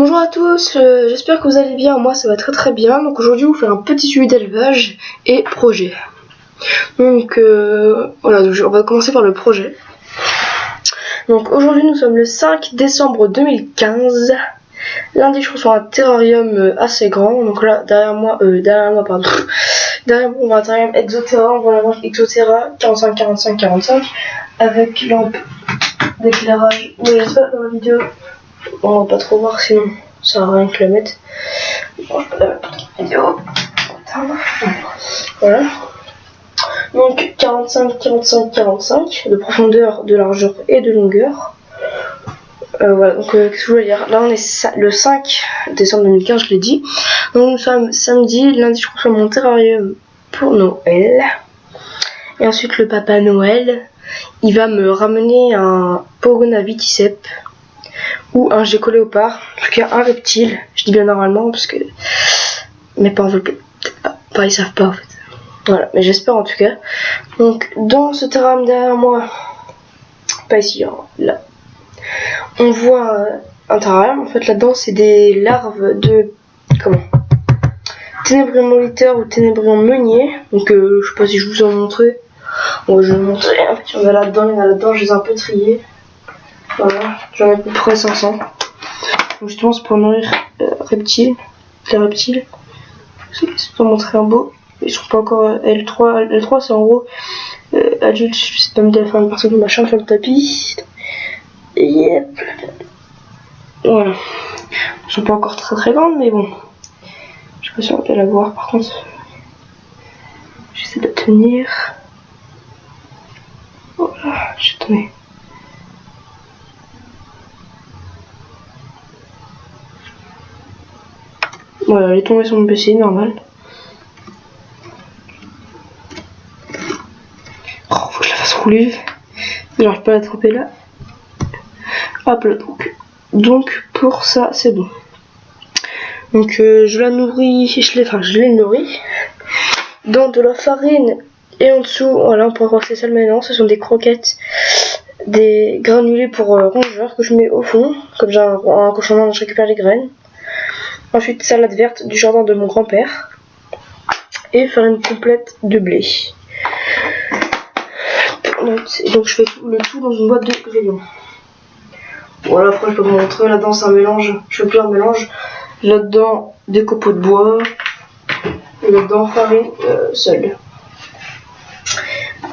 Bonjour à tous, j'espère que vous allez bien, moi ça va très bien. Donc aujourd'hui on fait un petit suivi d'élevage et projet. Donc voilà, on va commencer par le projet. Donc aujourd'hui nous sommes le 5 décembre 2015. Lundi je reçois un terrarium assez grand. Donc là derrière moi on voit un terrarium Exoterra, on voit la marque Exoterra 45-45-45 avec lampe d'éclairage. Mais j'espère dans la vidéo on va pas trop voir, sinon ça va rien que la mettre. Bon, je peux la mettre dans la vidéo. Voilà. Donc 45-45-45 de profondeur, de largeur et de longueur. Voilà, donc qu'est-ce que je voulais dire. Là on est le 5 décembre 2015, je l'ai dit. Donc nous sommes samedi, lundi je reçois mon terrarium pour Noël. Et ensuite le papa Noël, il va me ramener un Pogona Viticep ou un gecko léopard, en tout cas un reptile, je dis bien normalement parce que mes parents veulent peut-être pas, ils savent pas en fait. Voilà, mais j'espère en tout cas. Donc dans ce terrarium derrière moi, pas ici, hein, là, on voit un terrarium. En fait là-dedans c'est des larves de ténébrion moliteur ou ténébrion meunier. Donc je sais pas si je vous en montrer. Bon, je vais vous montrer. En fait, il y en a là-dedans, je les ai un peu triés. Voilà, j'en ai à peu près 500. Donc justement c'est pour nourrir les reptiles. C'est pour montrer un beau. Ils sont pas encore L3 c'est en gros adulte, c'est pas mis de faire une partie du machin sur le tapis. Yep. Voilà. Ils sont pas encore très grandes mais bon. Je sais pas si on peut la voir par contre. J'essaie de tenir. Voilà, j'ai tenu. Voilà, elle est tombée sur mon PC, normal. Oh, faut que je la fasse rouler. J'arrive pas à l'attraper là. Hop là, donc pour ça, c'est bon. Donc je la nourris, je l'ai nourris dans de la farine et en dessous, voilà, on pourrait croire que c'est ça le mélange. Ce sont des croquettes, des granulés pour rongeurs que je mets au fond. Comme j'ai un cochonnement, je récupère les graines. Ensuite, salade verte du jardin de mon grand-père. Et farine complète de blé. Et donc je fais le tout dans une boîte de grillons. Voilà, après je peux vous montrer. Là-dedans c'est un mélange. Je fais plusieurs mélanges. Là-dedans des copeaux de bois. Et là-dedans farine seule.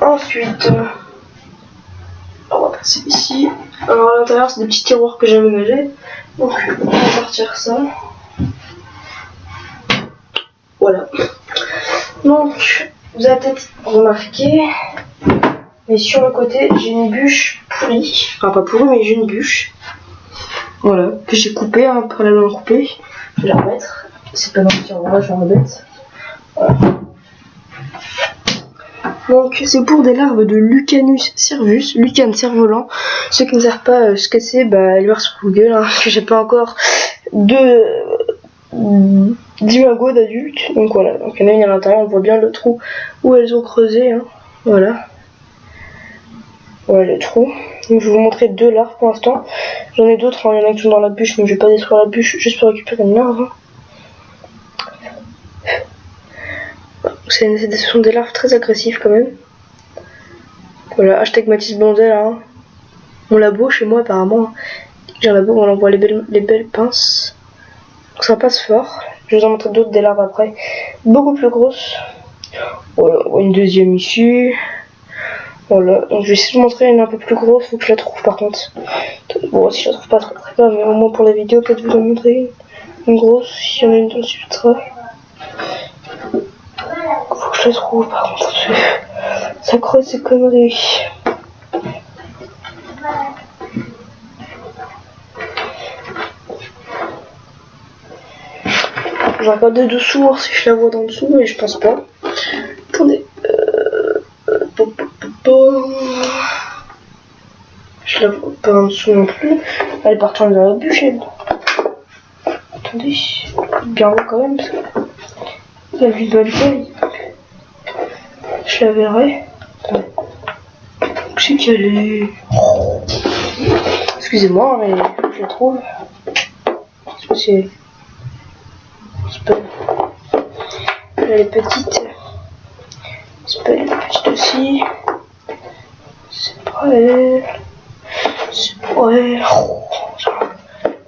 Ensuite, on va passer ici. Alors à l'intérieur c'est des petits tiroirs que j'ai aménagés. Donc on va partir ça. Voilà. Donc, vous avez peut-être remarqué, mais sur le côté, j'ai une bûche pourrie. Enfin, pas pourrie, mais j'ai une bûche. Voilà, que j'ai coupée, hein, préalablement coupée. Je vais la remettre. C'est pas dans le tiroir, je vais la remettre. Voilà. Donc, c'est pour des larves de Lucanus cervus, Lucan cerf-volant. Ceux qui ne savent pas ce que c'est, allez voir sur Google, hein, que j'ai pas encore d'imago d'adultes. Donc voilà, donc il y en a une à l'intérieur, on voit bien le trou où elles ont creusé, hein. Voilà le trou. Donc je vais vous montrer deux larves pour l'instant. J'en ai d'autres, hein. Il y en a qui sont dans la bûche, mais je vais pas détruire la bûche juste pour récupérer une larve, hein. Ce sont des larves très agressives quand même. Voilà, hashtag Mathis Blondel, hein. Mon labo chez moi apparemment, j'ai un labo où on envoie les belles pinces. Donc ça passe fort. Je vais vous en montrer d'autres, des larves après. Beaucoup plus grosses. Voilà, une deuxième ici. Voilà, donc je vais essayer de vous montrer une un peu plus grosse. Faut que je la trouve par contre. Bon, si je la trouve pas très grave, mais au moins pour la vidéo, peut-être vous en montrer une grosse. S'il y en a une dans le substrat. Faut que je la trouve par contre. Ça creuse ces conneries. Je regarde de dessous voir si je la vois dans dessous, mais je pense pas. Attendez. Je la vois pas en dessous non plus. Elle est partie dans la bûche, elle. Attendez. Bien haut quand même, parce que il y a une bonne taille. Je la verrai. Je sais qu'elle est. Excusez-moi, mais je la trouve. Je sais pas c'est pas... Elle est petite. C'est pas elle, petite aussi. C'est pas elle. C'est pas elle.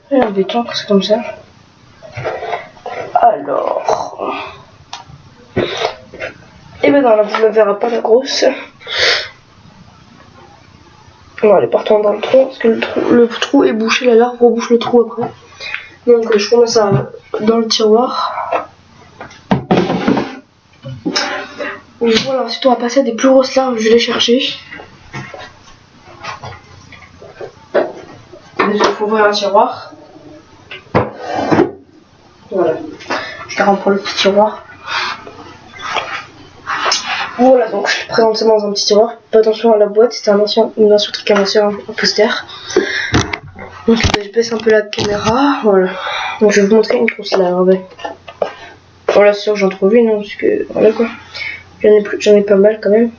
C'est embêtant que c'est comme ça. Alors. Et ben non, là vous ne verrez pas la grosse. On va aller partir dans le trou parce que le trou est bouché, la larve rebouche le trou après. Donc je remets ça dans le tiroir. Voilà, ensuite on va passer à des plus grosses larves, je vais les chercher. Déjà il faut ouvrir un tiroir. Voilà, je les rends pour le petit tiroir. Voilà, donc je le présente ça dans un petit tiroir. Fais attention à la boîte, c'était un ancien truc, un ancien poster. Donc je baisse un peu la caméra, voilà. Donc je vais vous montrer une grosse larve. Voilà, c'est sûr que j'en trouve une, hein, parce que voilà quoi. J'en ai pas mal quand même.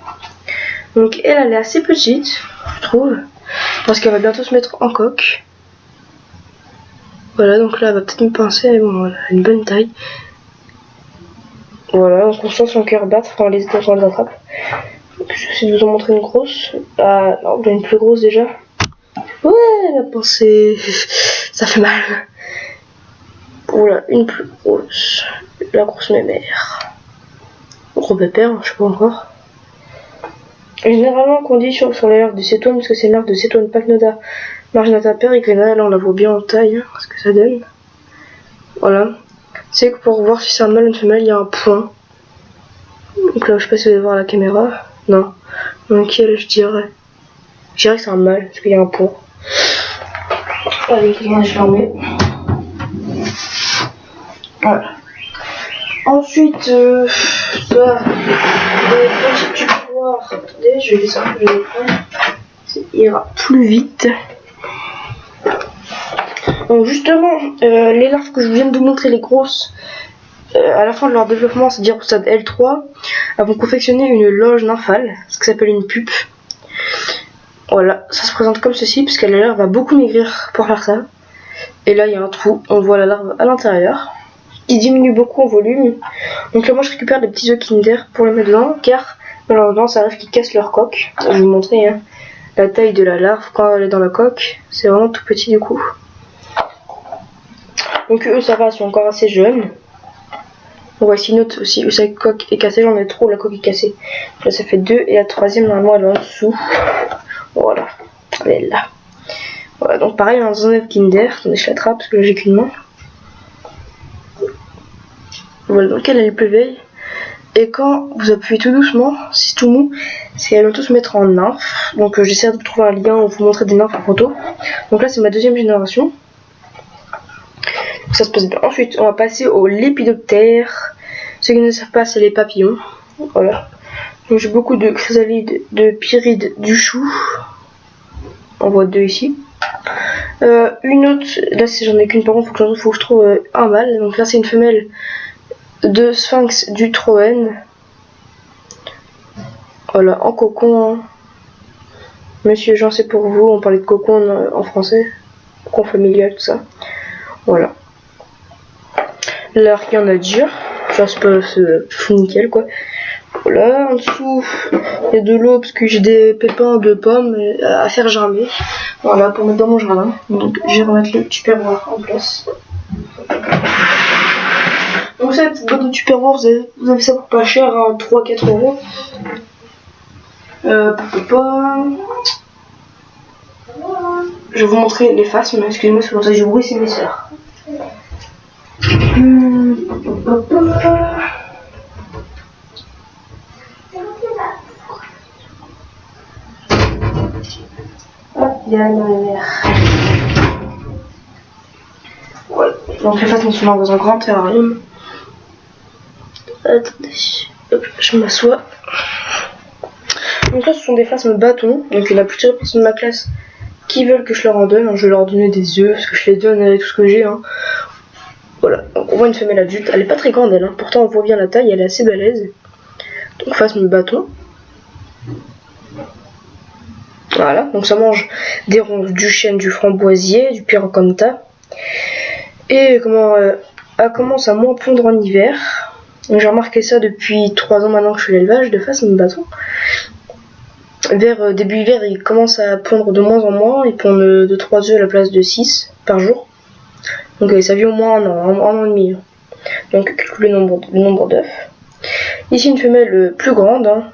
Donc elle est assez petite, je trouve. Parce qu'elle va bientôt se mettre en coque. Voilà, donc là elle va peut-être me pincer, mais bon, voilà, une bonne taille. Voilà, donc on sent son cœur battre quand on les attrape. J'essaie de vous en montrer une grosse. Ah non, une plus grosse déjà. Ouais, elle a pincé. Ça fait mal. Voilà, une plus grosse. La grosse mémère. Gros pépère, je sais pas encore. Généralement, qu'on dit sur les larves de cétone, parce que c'est une larve de cétone pacnoda marginata peregrina. Là, on la voit bien en taille, hein, ce que ça donne. Voilà. C'est que pour voir si c'est un mâle ou une femelle, il y a un point. Donc là, je sais pas si vous allez voir la caméra. Non. Donc, je dirais que c'est un mâle, parce qu'il y a un point. Allez, je vais fermer. Voilà. Ensuite, ça, des petits tutoirs. Attendez, je vais les sortir, je vais les prendre. Ça ira plus vite. Donc justement, les larves que je viens de vous montrer, les grosses, à la fin de leur développement, c'est-à-dire au stade L3, elles vont confectionner une loge nymphale, ce qui s'appelle une pupe. Voilà, ça se présente comme ceci, puisque la larve va beaucoup maigrir pour faire ça. Et là, il y a un trou, on voit la larve à l'intérieur. Il diminue beaucoup en volume. Donc là, moi, je récupère des petits œufs Kinder pour les mettre dedans, car malheureusement, ça arrive qu'ils cassent leur coque. Je vais vous montrer hein, la taille de la larve quand elle est dans la coque. C'est vraiment tout petit du coup. Donc eux, ça va, ils sont encore assez jeunes. On voit ici une autre aussi, où sa coque est cassée, j'en ai trop, la coque est cassée. Là, ça fait 2, et la troisième, normalement, elle est en dessous. Voilà, elle est là. Voilà, donc pareil, dans un œuf Kinder, attendez, je l'attrape parce que j'ai qu'une main. Voilà, donc elle est pleveille. Et quand vous appuyez tout doucement, c'est tout mou, c'est qu'elle va tous se mettre en nymphe. Donc j'essaie de trouver un lien où vous montrer des nymphes en photo. Donc là, c'est ma deuxième génération. Donc ça se passe bien. Ensuite, on va passer aux lépidoptères. Ceux qui ne savent pas, c'est les papillons. Voilà. Donc j'ai beaucoup de chrysalides, de pyrides, du chou. On voit 2 ici. Une autre, là j'en ai qu'une par contre, faut que je trouve un mâle. Donc là c'est une femelle de sphinx du Troène. Voilà, en cocon. Monsieur Jean, c'est pour vous. On parlait de cocon en français. Cocon familial, tout ça. Voilà. Là, rien à dire. Genre, c'est fou nickel, quoi. Voilà, en dessous, il y a de l'eau parce que j'ai des pépins de pommes à faire germer. Voilà, pour mettre dans mon jardin. Donc, je vais remettre le tupperware en place. Donc, cette boîte de tupperware, vous avez ça pour pas cher, hein, 3-4 euros. Je vais vous montrer les faces, mais excusez-moi, c'est pour ça que j'ai bruit, c'est mes sœurs. Hop, il y a la mère. Voilà. Donc les faces sont souvent dans un grand terrarium. Attendez, hop, je m'assois. Donc là, ce sont des phasmes bâtons. Donc il y en a plusieurs personnes de ma classe qui veulent que je leur en donne. Je vais leur donner des œufs parce que je les donne avec tout ce que j'ai. Hein. Voilà, donc on voit une femelle adulte. Elle est pas très grande elle. Hein. Pourtant on voit bien la taille, elle est assez balèze. Donc phasme bâton. Voilà, donc ça mange des ronces, du chêne, du framboisier, du pyracantha. et comment elle commence à moins pondre en hiver. J'ai remarqué ça depuis 3 ans maintenant que je fais l'élevage de face à mon bâton. Vers début hiver, il commence à pondre de moins en moins. Il pond de 3 œufs à la place de 6 par jour. Donc ça vit au moins un an et demi. Donc calcule le nombre d'œufs. Ici une femelle plus grande. Hein.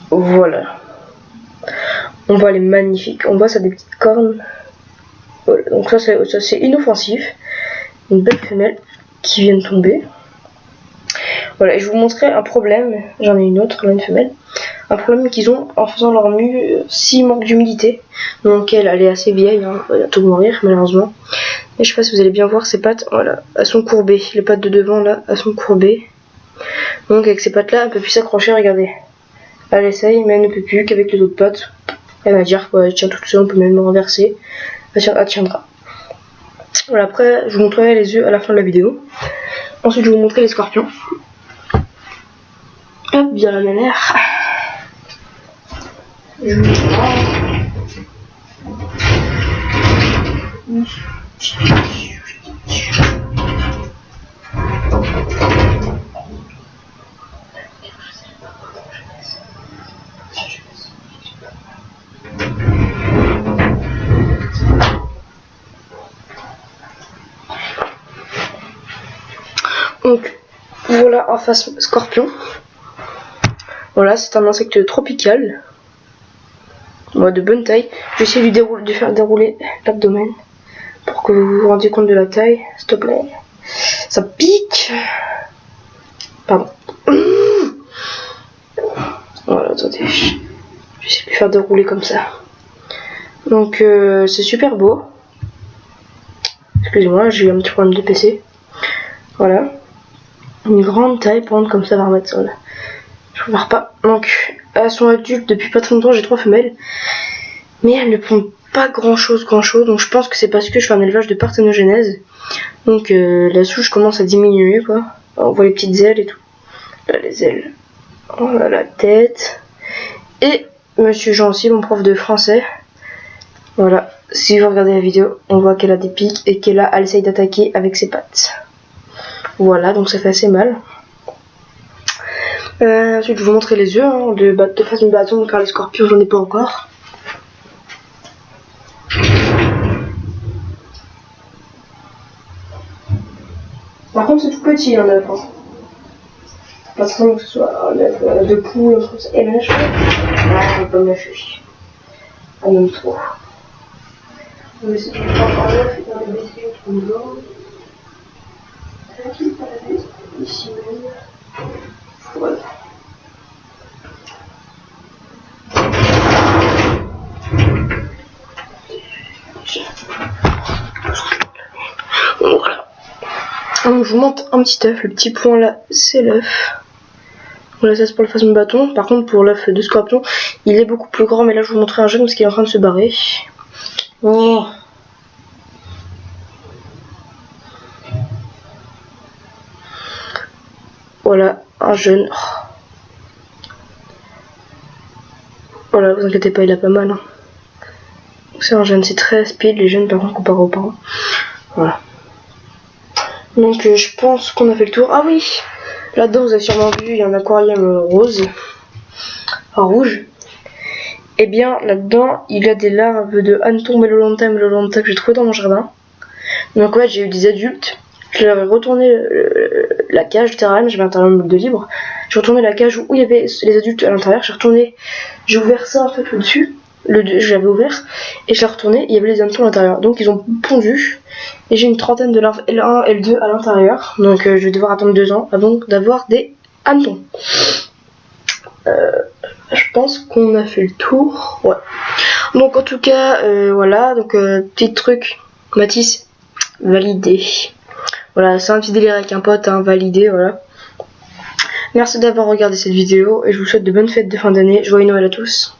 Voilà. On voit, elle est magnifique. On voit ça des petites cornes. Voilà. Donc ça c'est inoffensif. Une belle femelle qui vient de tomber. Voilà, et je vous montrerai un problème. J'en ai une autre, là, une femelle. Un problème qu'ils ont en faisant leur mue s'il manque d'humidité. Donc elle est assez vieille, hein, elle va bientôt mourir malheureusement. Et je sais pas si vous allez bien voir ses pattes, voilà, elles sont courbées. Les pattes de devant là, elles sont courbées. Donc avec ces pattes là, elle peut plus s'accrocher, regardez. Elle essaye, mais elle ne peut plus qu'avec les autres pattes. Elle va dire quoi, elle tient toute seule, on peut même le renverser. Elle tiendra. Voilà, après je vous montrerai les œufs à la fin de la vidéo. Ensuite je vais vous montrer les scorpions. Hop, bien la manière. Je vous donc voilà en face scorpion. Voilà, c'est un insecte tropical. Moi de bonne taille. Je vais essayer de faire dérouler l'abdomen pour que vous vous rendiez compte de la taille, s'il te plaît. Ça pique. Pardon. Voilà, attendez. Je vais essayer de le faire dérouler comme ça. Donc c'est super beau. Excusez-moi, j'ai eu un petit problème de PC. Voilà. Une grande taille pour rendre comme ça 20 mètres. Voilà. Je ne vois pas. Donc elles sont adultes depuis pas très longtemps, j'ai 3 femelles. Mais elles ne pondent pas grand chose. Donc je pense que c'est parce que je fais un élevage de parthénogenèse. Donc la souche commence à diminuer quoi. On voit les petites ailes et tout. Là les ailes. Voilà la tête. Et monsieur Jean aussi, mon prof de français. Voilà. Si vous regardez la vidéo, on voit qu'elle a des pics et qu'elle essaye d'attaquer avec ses pattes. Voilà, donc ça fait assez mal. Ensuite je vais vous montrer les œufs hein, de face de bâton car les scorpions j'en ai pas encore. Par contre c'est tout petit un œuf. Hein. Pas trop que ce soit un œuf de poule, comme ça. Et là je vais pas me faire. On aime trop. On va essayer de prendre un œuf et dans le baisser au blanc. Ici même. Voilà. Voilà. Donc je vous montre un petit œuf. Le petit point là, c'est l'œuf. Voilà, ça c'est pour le façon de bâton. Par contre, pour l'œuf de scorpion, il est beaucoup plus grand. Mais là, je vous montrerai un jeune parce qu'il est en train de se barrer. Oh. Voilà, un jeune. Voilà, vous inquiétez pas, il a pas mal. Hein. C'est un jeune, c'est très speed, les jeunes par contre comparé aux parents. Voilà. Donc je pense qu'on a fait le tour. Ah oui, là-dedans vous avez sûrement vu, il y a un aquarium rose, rouge. Et bien là-dedans, il y a des larves de hanneton melolanta que j'ai trouvé dans mon jardin. Donc ouais, j'ai eu des adultes. Je leur ai retourné la cage du terrain, j'avais un terrain de libre. J'ai retourné la cage où il y avait les adultes à l'intérieur. J'ai ouvert ça en fait au-dessus. J'avais ouvert et je l'ai retourné. Il y avait les hannetons à l'intérieur. Donc ils ont pondu. Et j'ai une trentaine de larves L1, L2 à l'intérieur. Donc je vais devoir attendre 2 ans avant d'avoir des hannetons. Je pense qu'on a fait le tour. Ouais. Donc en tout cas, voilà. Donc petit truc. Mathis, validé. Voilà, c'est un petit délire avec un pote, hein, validé, voilà. Merci d'avoir regardé cette vidéo et je vous souhaite de bonnes fêtes de fin d'année. Joyeux Noël à tous.